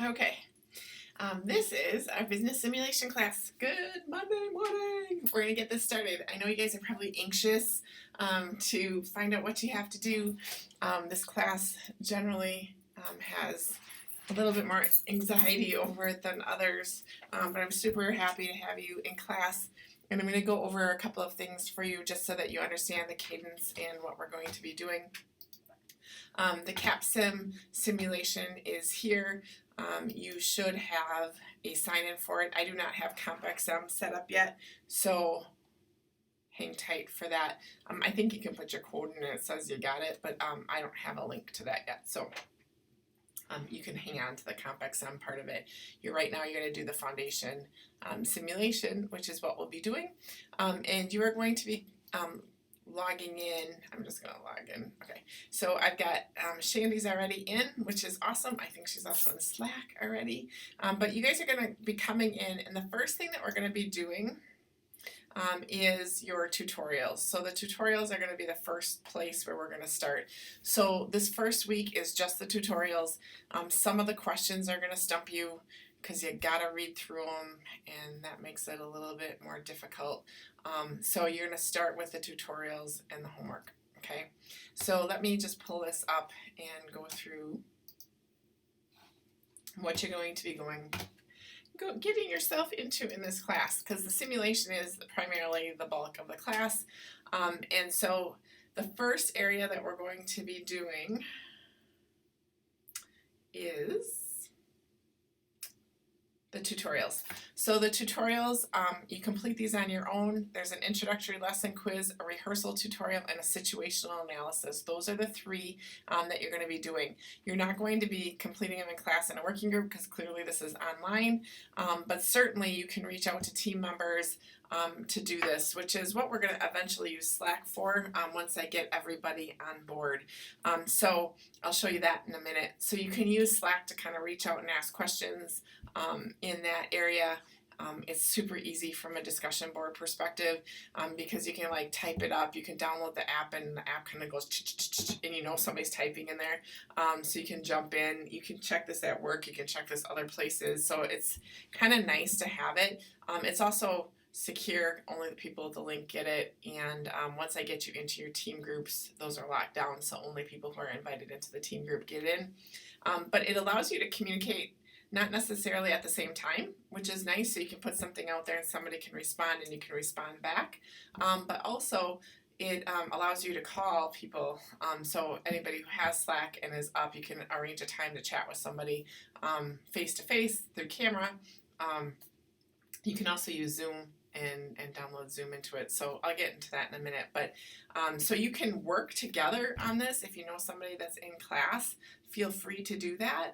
Okay, this is our business simulation class. Good Monday morning. We're going to get this started. I know you guys are probably anxious to find out what you have to do. This class generally has a little bit more anxiety over it than others, but I'm super happy to have you in class. And I'm going to go over a couple of things for you just so that you understand the cadence and what we're going to be doing. The CAPSIM simulation is here. You should have a sign-in for it. I do not have CompXM set up yet, so hang tight for that. I think you can put your code in and it says you got it, but I don't have a link to that yet, so you can hang on to the CompXM part of it. Right now you're going to do the foundation simulation, which is what we'll be doing, and you are going to be logging in. I'm just going to log in. Okay, so I've got Shandy's already in, which is awesome. I think she's also in Slack already. But you guys are going to be coming in, and the first thing that we're going to be doing is your tutorials. So the tutorials are going to be the first place where we're going to start. So this first week is just the tutorials. Some of the questions are going to stump you because you got to read through them, and that makes it a little bit more difficult. So you're going to start with the tutorials and the homework, okay? So let me just pull this up and go through what you're going to be getting yourself into in this class, because the simulation is primarily the bulk of the class. And so the first area that we're going to be doing is the tutorials. So the tutorials, you complete these on your own. There's an introductory lesson quiz, a rehearsal tutorial, and a situational analysis. Those are the three that you're going to be doing. You're not going to be completing them in class in a working group because clearly this is online, but certainly you can reach out to team members to do this, which is what we're going to eventually use Slack for once I get everybody on board. So I'll show you that in a minute. So you can use Slack to kind of reach out and ask questions in that area. It's super easy from a discussion board perspective because you can like type it up. You can download the app and the app kind of goes and you know somebody's typing in there. So you can jump in. You can check this at work. You can check this other places. So it's kind of nice to have it. It's also secure. Only the people with the link get it. And once I get you into your team groups, those are locked down. So only people who are invited into the team group get in. But it allows you to communicate not necessarily at the same time, which is nice, so you can put something out there and somebody can respond and you can respond back. But also, it allows you to call people. So anybody who has Slack and is up, you can arrange a time to chat with somebody face to face through camera. You can also use Zoom and download Zoom into it. So I'll get into that in a minute. But so you can work together on this. If you know somebody that's in class, feel free to do that.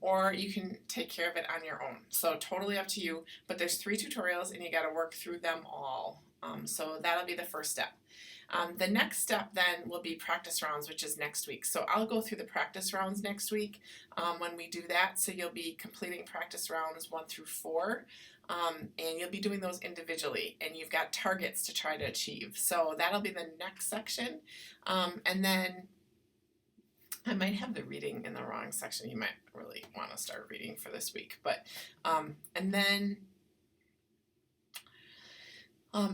Or you can take care of it on your own. So totally up to you. But there's 3 tutorials and you got to work through them all. So that'll be the first step. The next step then will be practice rounds, which is next week. So I'll go through the practice rounds next week when we do that. So you'll be completing practice rounds 1 through 4. And you'll be doing those individually, and you've got targets to try to achieve. So that'll be the next section. And then I might have the reading in the wrong section. You might really want to start reading for this week. But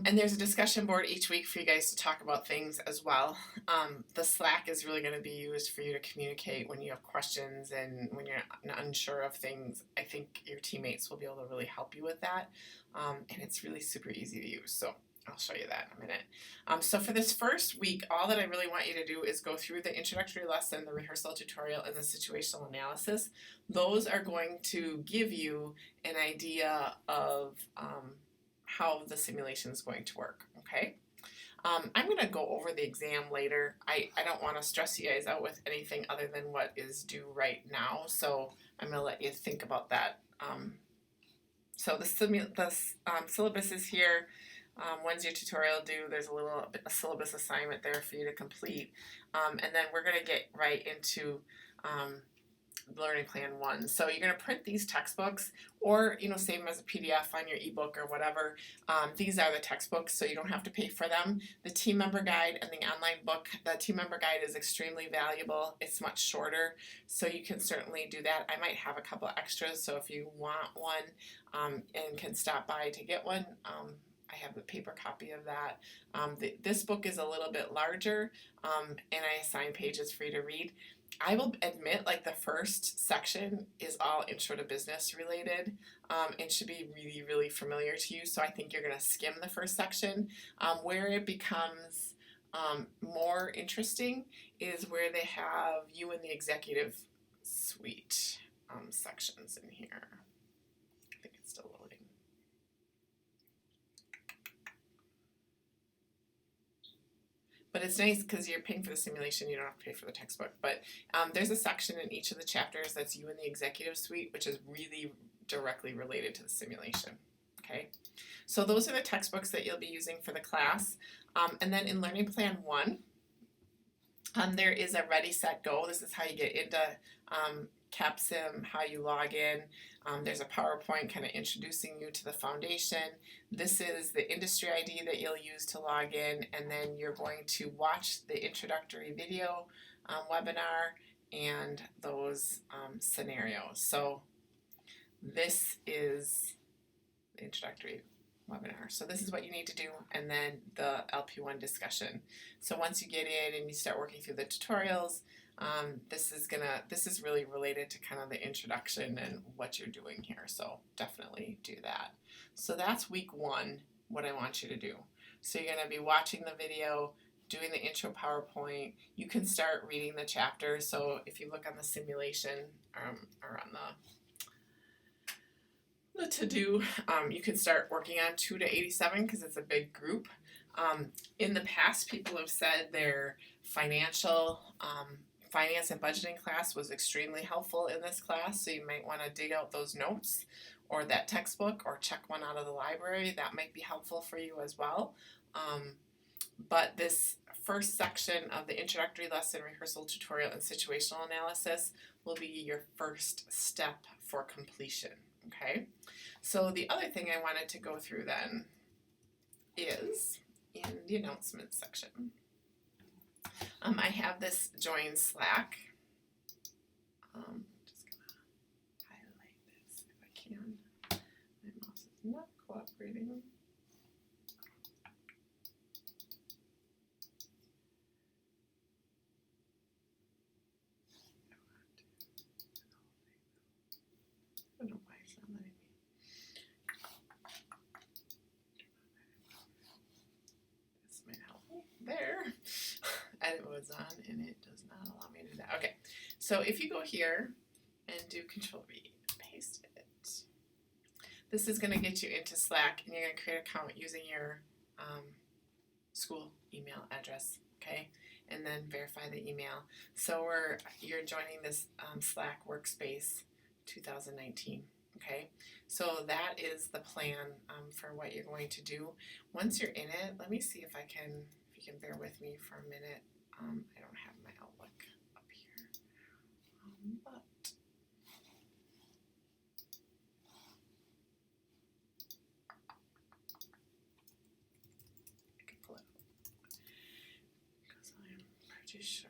and there's a discussion board each week for you guys to talk about things as well. The Slack is really going to be used for you to communicate when you have questions and when you're unsure of things. I think your teammates will be able to really help you with that. And it's really super easy to use. So I'll show you that in a minute. So for this first week, all that I really want you to do is go through the introductory lesson, the rehearsal tutorial, and the situational analysis. Those are going to give you an idea of how the simulation is going to work, okay? I'm going to go over the exam later. I don't want to stress you guys out with anything other than what is due right now, so I'm going to let you think about that. So the syllabus is here. When's your tutorial due? There's a syllabus assignment there for you to complete. And then we're going to get right into Learning Plan 1. So you're going to print these textbooks or, save them as a PDF on your ebook or whatever. These are the textbooks, so you don't have to pay for them. The team member guide and the online book, the team member guide is extremely valuable. It's much shorter, so you can certainly do that. I might have a couple extras, so if you want one and can stop by to get one, I have a paper copy of that. This book is a little bit larger, and I assign pages for you to read. I will admit, like, the first section is all intro to business related and should be really, really familiar to you. So I think you're going to skim the first section. Where it becomes more interesting is where they have you in the executive suite sections in here. I think it's still loading. But it's nice because you're paying for the simulation, you don't have to pay for the textbook. But there's a section in each of the chapters that's you in the executive suite, which is really directly related to the simulation. Okay, so those are the textbooks that you'll be using for the class. And then in Learning Plan 1, there is a Ready, Set, Go. This is how you get into CAPSIM, how you log in. There's a PowerPoint kind of introducing you to the foundation. This is the industry ID that you'll use to log in, and then you're going to watch the introductory video webinar and those scenarios. So this is the introductory webinar. So this is what you need to do, and then the LP1 discussion. So once you get in and you start working through the tutorials, this is really related to kind of the introduction and what you're doing here. So definitely do that. So that's week 1, what I want you to do. So you're going to be watching the video, doing the intro PowerPoint. You can start reading the chapters. So if you look on the simulation or on the to-do, you can start working on 2 to 87 because it's a big group. In the past, people have said their finance and budgeting class was extremely helpful in this class, so you might want to dig out those notes or that textbook or check one out of the library. That might be helpful for you as well. But this first section of the introductory lesson, rehearsal, tutorial, and situational analysis will be your first step for completion. Okay, so the other thing I wanted to go through then is in the announcements section. I have this join Slack. Just gonna highlight this if I can. My mouse is not cooperating. I don't know why it's not letting me. This might help me. There. Edit was on and it does not allow me to do that. Okay, so if you go here and do Control V, paste it. This is going to get you into Slack, and you're going to create an account using your school email address, okay? And then verify the email. So you're joining this Slack Workspace 2019. Okay, so that is the plan for what you're going to do. Once you're in it, let me see if you can bear with me for a minute. I don't have my Outlook up here, but I can pull it up because I'm pretty sure.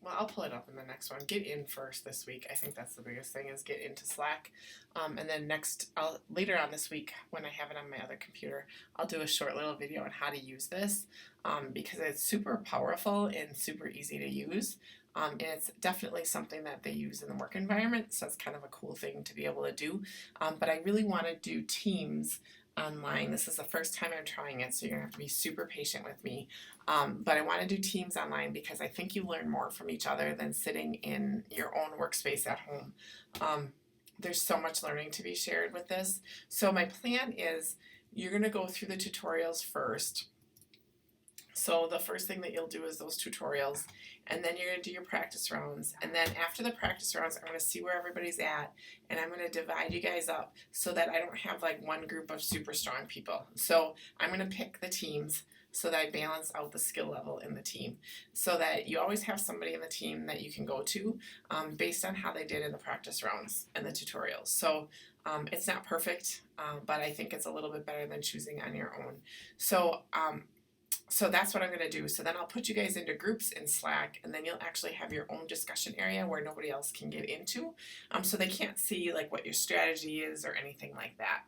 Well, I'll pull it up in the next one. Get in first this week. I think that's the biggest thing, is get into Slack. And then later on this week, when I have it on my other computer, I'll do a short little video on how to use this because it's super powerful and super easy to use. And it's definitely something that they use in the work environment, so it's kind of a cool thing to be able to do. But I really want to do Teams online. This is the first time I'm trying it, so you're going to have to be super patient with me. But I want to do Teams online because I think you learn more from each other than sitting in your own workspace at home. There's so much learning to be shared with this. So my plan is you're going to go through the tutorials first. So the first thing that you'll do is those tutorials, and then you're going to do your practice rounds. And then after the practice rounds, I'm going to see where everybody's at, and I'm going to divide you guys up so that I don't have like one group of super strong people. So I'm going to pick the teams so that I balance out the skill level in the team, so that you always have somebody in the team that you can go to based on how they did in the practice rounds and the tutorials. So it's not perfect, but I think it's a little bit better than choosing on your own. So that's what I'm gonna do. So then I'll put you guys into groups in Slack, and then you'll actually have your own discussion area where nobody else can get into. So they can't see like what your strategy is or anything like that.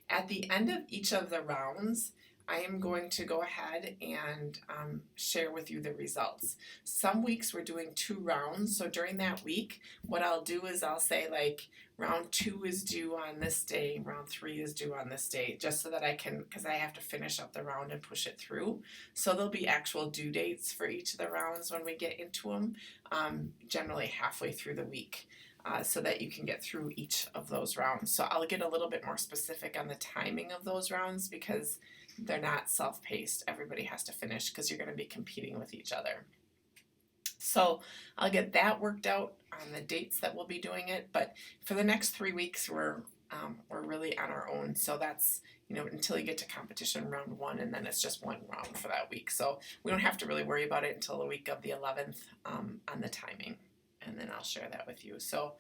At the end of each of the rounds, I am going to go ahead and share with you the results. Some weeks we're doing 2 rounds, so during that week, what I'll do is I'll say like round 2 is due on this day, round 3 is due on this day, just so that I can, because I have to finish up the round and push it through. So there'll be actual due dates for each of the rounds when we get into them, generally halfway through the week. So that you can get through each of those rounds. So I'll get a little bit more specific on the timing of those rounds because they're not self-paced. Everybody has to finish because you're going to be competing with each other. So I'll get that worked out on the dates that we'll be doing it. But for the next 3 weeks, we're really on our own. So that's, until you get to competition round 1, and then it's just 1 round for that week. So we don't have to really worry about it until the week of the 11th on the timing. And then I'll share that with you. So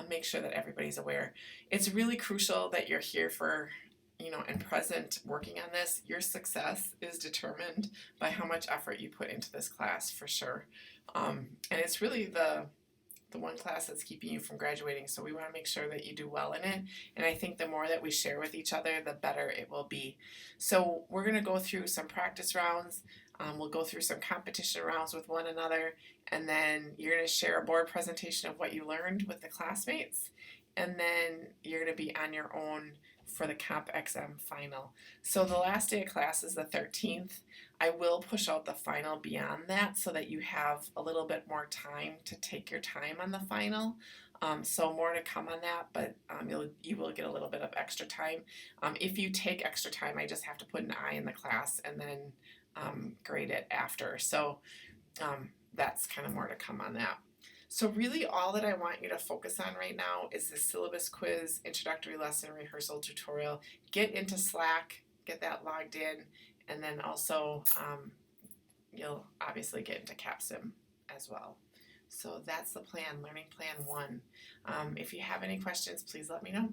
make sure that everybody's aware. It's really crucial that you're here for, and present working on this. Your success is determined by how much effort you put into this class, for sure. And it's really the one class that's keeping you from graduating, so we want to make sure that you do well in it. And I think the more that we share with each other, the better it will be. So we're going to go through some practice rounds. We'll go through some competition rounds with one another, and then you're going to share a board presentation of what you learned with the classmates, and then you're going to be on your own for the CompXM final. So the last day of class is the 13th. I will push out the final beyond that so that you have a little bit more time to take your time on the final. So more to come on that, but you will get a little bit of extra time. If you take extra time, I just have to put an I in the class and then grade it after. So that's kind of more to come on that. So really all that I want you to focus on right now is the syllabus quiz, introductory lesson, rehearsal, tutorial. Get into Slack, get that logged in, and then also you'll obviously get into CAPSIM as well. So that's the plan, learning plan 1. If you have any questions, please let me know.